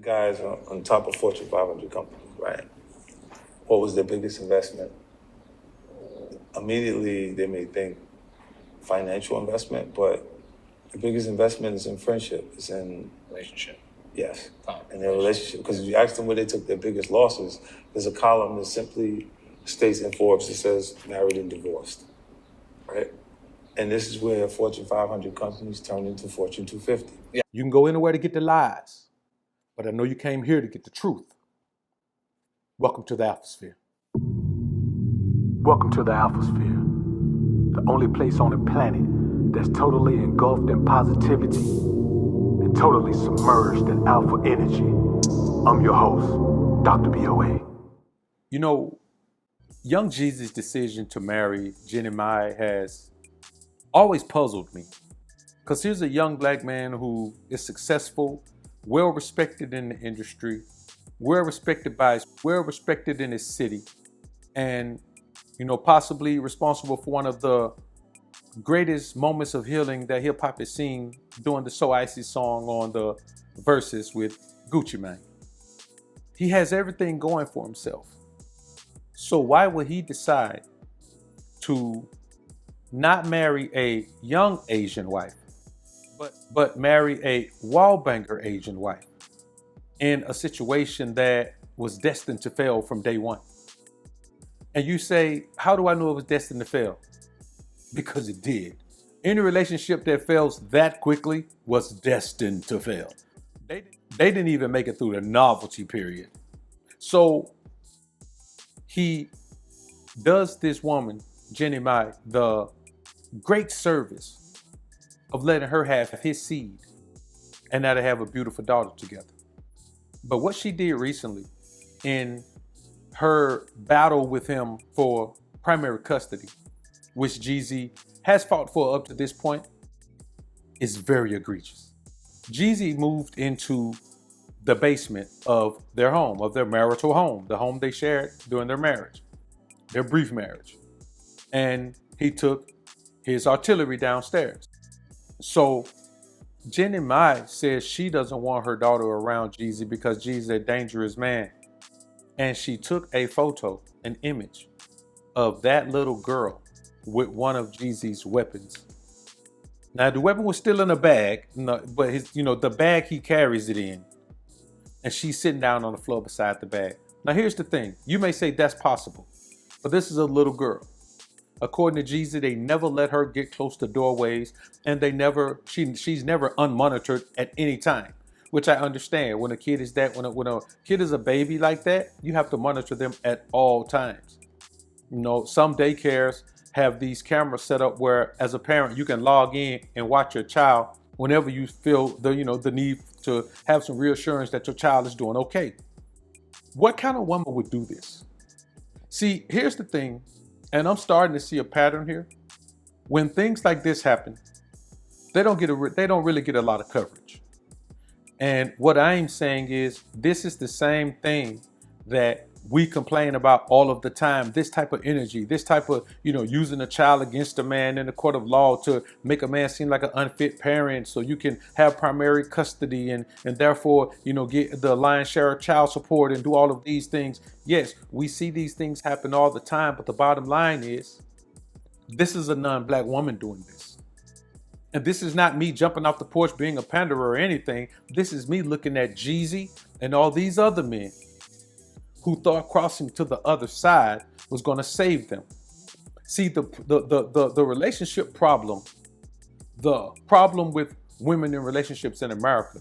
guys on top of Fortune 500 companies, right? What was their biggest investment? Immediately, they may think financial investment, but the biggest investment is in friendship. It's in relationship. Yes, in their relationship. Because if you ask them where they took their biggest losses, there's a column that simply states in Forbes that says married and divorced, right? And this is where Fortune 500 companies turn into Fortune 250. Yeah. You can go anywhere to get the lies, but I know you came here to get the truth. Welcome to the Alphasphere. Welcome to the Alphasphere, the only place on the planet that's totally engulfed in positivity and totally submerged in alpha energy. I'm your host, Dr. BOA. You know, young Jeezy's decision to marry Jeannie Mai has always puzzled me. Because here's a young black man who is successful, well-respected in the industry, well-respected in his city, and, you know, possibly responsible for one of the greatest moments of healing that hip-hop has seen doing the So Icy song on the Verses with Gucci Mane. He has everything going for himself. So why would he decide to not marry a young Asian wife, but marry a wallbanger Asian wife in a situation that was destined to fail from day one? And you say, how do I know it was destined to fail? Because it did. Any relationship that fails that quickly was destined to fail. They didn't even make it through the novelty period. So he does this woman, Jeannie Mai, the great service of letting her have his seed and now to have a beautiful daughter together. But what she did recently in her battle with him for primary custody, which Jeezy has fought for up to this point, is very egregious. Jeezy moved into the basement of their home, of their marital home, the home they shared during their marriage, their brief marriage. And he took his artillery downstairs. So Jeannie Mai says she doesn't want her daughter around Jeezy because Jeezy's a dangerous man. And she took a photo, an image of that little girl with one of Jeezy's weapons. Now the weapon was still in a bag, but the bag he carries it in. And she's sitting down on the floor beside the bag. Now here's the thing, you may say that's possible, but this is a little girl. According to Jeezy, they never let her get close to doorways, and she's never unmonitored at any time, which I understand. When a kid is when a kid is a baby like that, you have to monitor them at all times. You know, some daycares have these cameras set up where, as a parent, you can log in and watch your child whenever you feel the need to have some reassurance that your child is doing okay. What kind of woman would do this? See, here's the thing, and I'm starting to see a pattern here. When things like this happen, they don't really get a lot of coverage. And what I'm saying is, this is the same thing that we complain about all of the time. This type of energy, this type of, using a child against a man in the court of law to make a man seem like an unfit parent so you can have primary custody and therefore, get the lion's share of child support and do all of these things. Yes, we see these things happen all the time, but the bottom line is, this is a non-black woman doing this. And this is not me jumping off the porch being a panderer or anything. This is me looking at Jeezy and all these other men who thought crossing to the other side was going to save them. See, the relationship problem, the problem with women in relationships in America,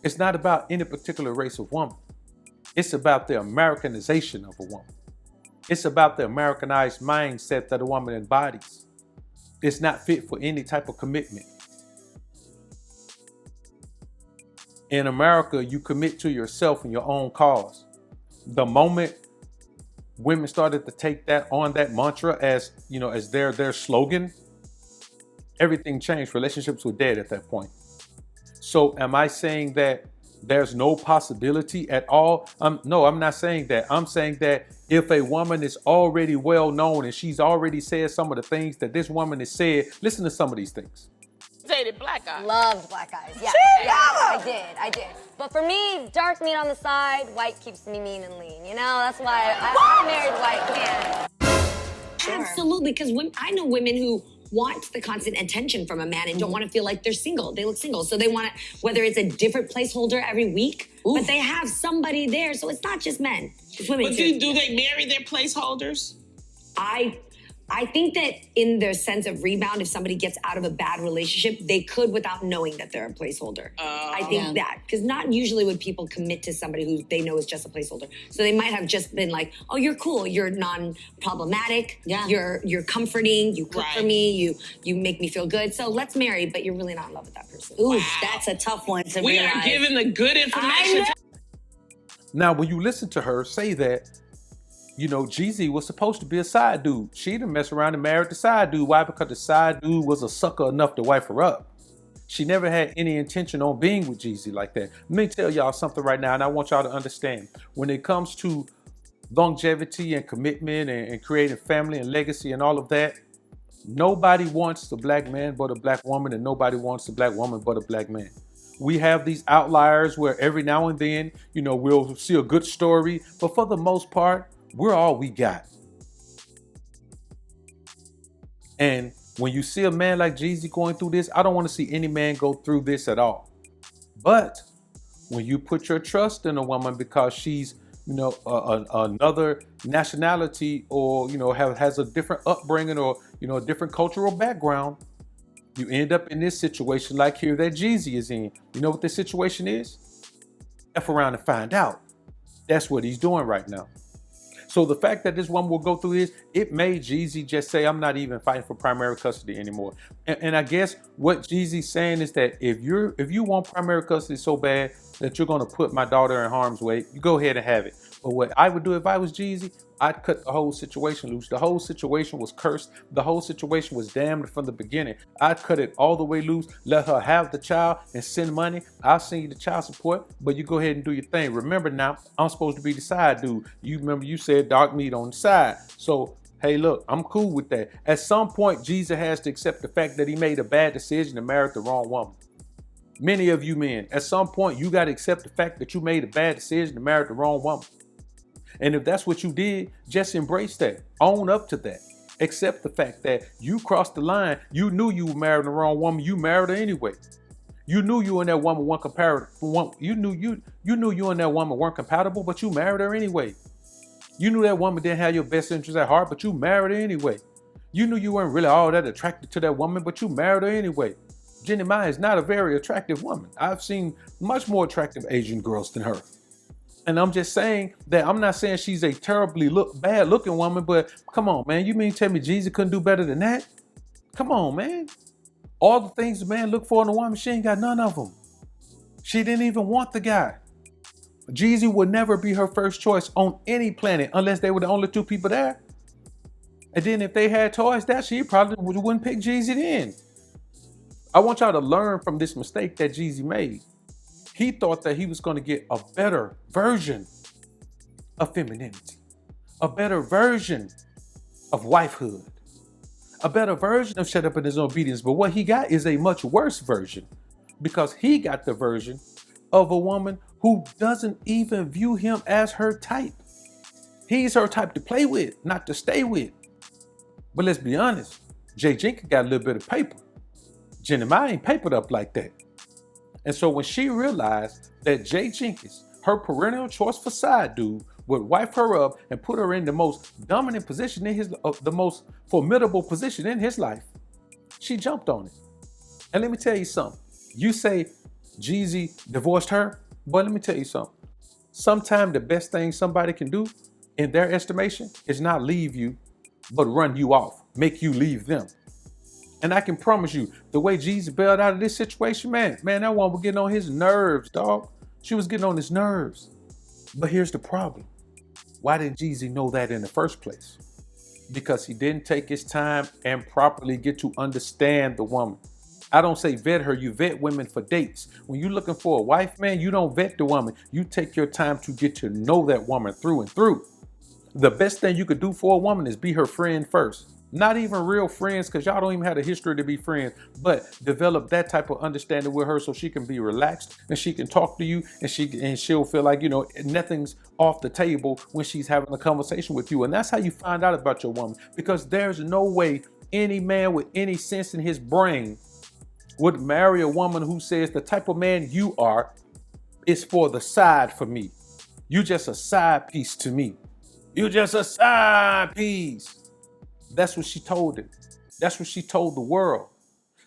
it's not about any particular race of woman. It's about the Americanization of a woman. It's about the Americanized mindset that a woman embodies. It's not fit for any type of commitment. In America, you commit to yourself and your own cause. The moment women started to take that mantra as their slogan, everything changed. Relationships were dead at that point. So am I saying that there's no possibility at all? No, I'm not saying that. I'm saying that if a woman is already well known and she's already said some of the things that this woman has said, listen to some of these things. Dated Black Eyes. Loved Black Eyes. Yeah, I did. But for me, dark meat on the side, white keeps me mean and lean. You know, that's why I married white. Man. Absolutely, because I know women who want the constant attention from a man and don't want to feel like they're single. They look single, so they want to, whether it's a different placeholder every week, but they have somebody there. So it's not just men, it's women But too. do they marry their placeholders? I think that in their sense of rebound, if somebody gets out of a bad relationship, they could without knowing that they're a placeholder. I think that, because not usually would people commit to somebody who they know is just a placeholder. So they might have just been like, oh, you're cool, you're non-problematic, you're comforting, you cook for me, you make me feel good, so let's marry, but you're really not in love with that person. Ooh, that's a tough one to We realize. are giving the good information. Now, when you listen to her say that, you know, Jeezy was supposed to be a side dude. She didn't mess around and married the side dude. Why? Because the side dude was a sucker enough to wife her up. She never had any intention on being with Jeezy like that. Let me tell y'all something right now, and I want y'all to understand. When it comes to longevity and commitment and creating family and legacy and all of that, nobody wants a black man but a black woman, and nobody wants a black woman but a black man. We have these outliers where every now and then, you know, we'll see a good story, but for the most part, we're all we got. And when you see a man like Jeezy going through this, I don't want to see any man go through this at all. But when you put your trust in a woman because she's, you know, another nationality, or, you know, has a different upbringing, or, you know, a different cultural background, you end up in this situation like here that Jeezy is in. You know what this situation is? F around and find out. That's what he's doing right now. So the fact that this woman will go through this, it made Jeezy just say, I'm not even fighting for primary custody anymore. And I guess what Jeezy's saying is that if you want primary custody so bad that you're going to put my daughter in harm's way, you go ahead and have it. But what I would do if I was Jeezy, I'd cut the whole situation loose. The whole situation was cursed. The whole situation was damned from the beginning. I'd cut it all the way loose, let her have the child and send money. I'll send you the child support, but you go ahead and do your thing. Remember now, I'm supposed to be the side dude. You remember you said dark meat on the side. So, hey, look, I'm cool with that. At some point, Jeezy has to accept the fact that he made a bad decision and married the wrong woman. Many of you men, at some point, you got to accept the fact that you made a bad decision and married the wrong woman. And if that's what you did, just embrace that. Own up to that. Accept the fact that you crossed the line. You knew you were marrying the wrong woman. You married her anyway. You knew you and that woman weren't compatible. You knew you and that woman weren't compatible, but you married her anyway. You knew that woman didn't have your best interest at heart, but you married her anyway. You knew you weren't really all that attracted to that woman, but you married her anyway. Jeannie Mai is not a very attractive woman. I've seen much more attractive Asian girls than her. And I'm just saying that I'm not saying she's a terribly bad looking woman, but come on, man. You mean tell me Jeezy couldn't do better than that? Come on, man. All the things a man look for in a woman, she ain't got none of them. She didn't even want the guy. Jeezy would never be her first choice on any planet unless they were the only two people there. And then if they had toys that, she probably wouldn't pick Jeezy then. I want y'all to learn from this mistake that Jeezy made. He thought that he was going to get a better version of femininity, a better version of wifehood, a better version of shut up in his obedience. But what he got is a much worse version, because he got the version of a woman who doesn't even view him as her type. He's her type to play with, not to stay with. But let's be honest, Jay Jenkins got a little bit of paper. Jeannie Mai ain't papered up like that. And so when she realized that Jay Jenkins, her perennial choice for side dude, would wife her up and put her in the most dominant position in the most formidable position in his life, she jumped on it. And let me tell you something. You say Jeezy divorced her, but let me tell you something. Sometimes the best thing somebody can do in their estimation is not leave you, but run you off, make you leave them. And I can promise you, the way Jeezy bailed out of this situation, man, that one was getting on his nerves, dog. She was getting on his nerves. But here's the problem. Why didn't Jeezy know that in the first place? Because he didn't take his time and properly get to understand the woman. I don't say vet her, you vet women for dates. When you're looking for a wife, man, you don't vet the woman. You take your time to get to know that woman through and through. The best thing you could do for a woman is be her friend first. Not even real friends, because y'all don't even have a history to be friends, but develop that type of understanding with her so she can be relaxed and she can talk to you and she'll feel like, you know, nothing's off the table when she's having a conversation with you. And that's how you find out about your woman, because there's no way any man with any sense in his brain would marry a woman who says the type of man you are is for the side for me. You just a side piece to me. You just a side piece. That's what she told him. That's what she told the world.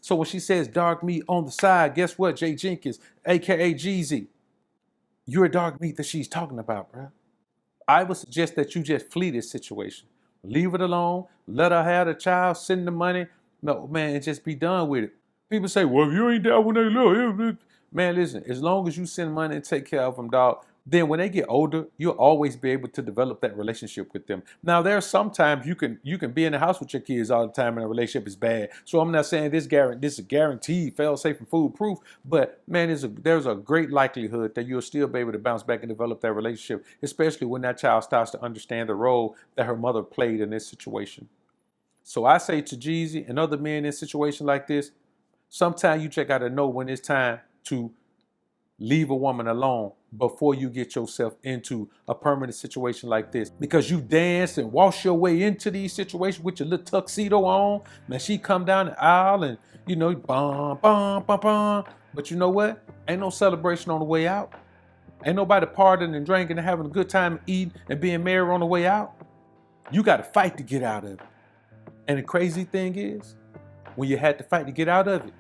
So when she says dark meat on the side, guess what, Jay Jenkins, aka Jeezy, you're a dark meat that she's talking about, bro. I would suggest that you just flee this situation. Leave it alone. Let her have the child. Send the money. No, man, and just be done with it. People say, well, if you ain't there when they little, man, listen, as long as you send money and take care of them, dog, then when they get older, you'll always be able to develop that relationship with them. Now, there are sometimes you can be in the house with your kids all the time and the relationship is bad. So I'm not saying this is guaranteed, fail-safe and foolproof, but man, there's a great likelihood that you'll still be able to bounce back and develop that relationship, especially when that child starts to understand the role that her mother played in this situation. So I say to Jeezy and other men in situations like this, sometimes you just got to know when it's time to leave a woman alone before you get yourself into a permanent situation like this. Because you dance and wash your way into these situations with your little tuxedo on. Man, she come down the aisle and, you know, bum, bum, bum, bum. But you know what? Ain't no celebration on the way out. Ain't nobody partying and drinking and having a good time eating and being married on the way out. You got to fight to get out of it. And the crazy thing is, when you had to fight to get out of it,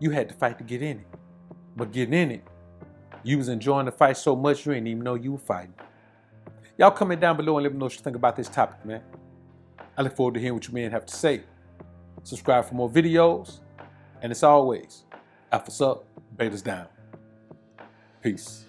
you had to fight to get in it. But getting in it, you was enjoying the fight so much you didn't even know you were fighting. Y'all comment down below and let me know what you think about this topic, man. I look forward to hearing what you men have to say. Subscribe for more videos. And as always, Alpha's up, Beta's down. Peace.